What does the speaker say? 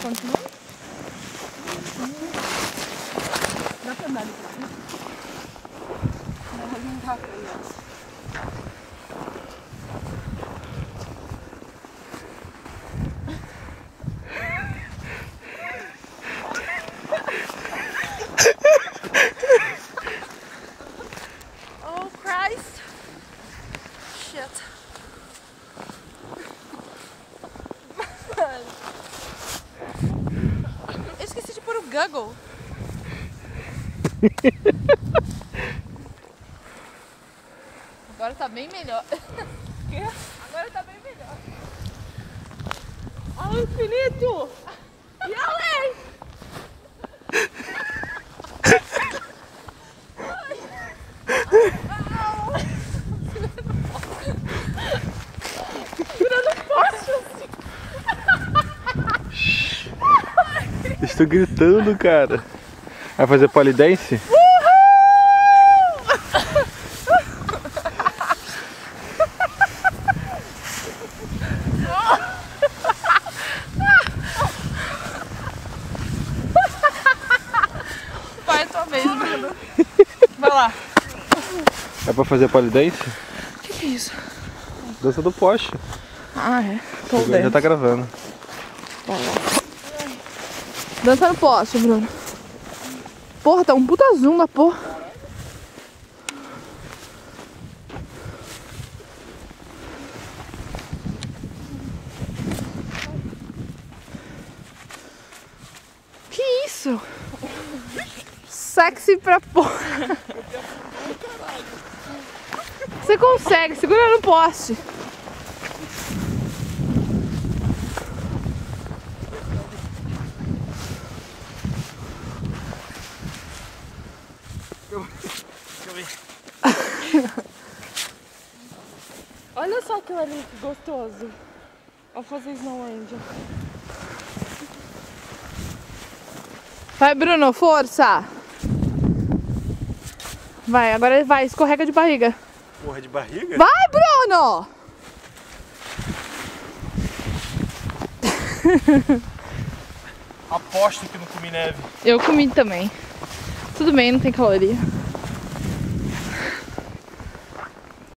Continua? Dá pra andar ali pra cima? Não dá pra ir. Oh, Christ. Shit. Eu esqueci de pôr o Google. Agora tá bem melhor. Agora tá bem melhor. Ao infinito! E além! Eu não posso assim. Estou gritando, cara. Vai fazer polidense? Vai, é tua vez, Bruno. Vai lá. É pra fazer polidense? O que é isso? Dança do poste. Ah, é. Tô Já dentro. tá gravando. Dança no poste, Bruno. Porra, tá um puta zoom da porra. Que isso? Sexy pra porra. Você consegue, segura no poste. Olha só aquilo ali, que gostoso. Vou fazer Snow Angel. Vai, Bruno, força! Vai, agora vai, escorrega de barriga. Porra de barriga? Vai, Bruno! Aposto que não comi neve. Eu comi também. Tudo bem, não tem caloria.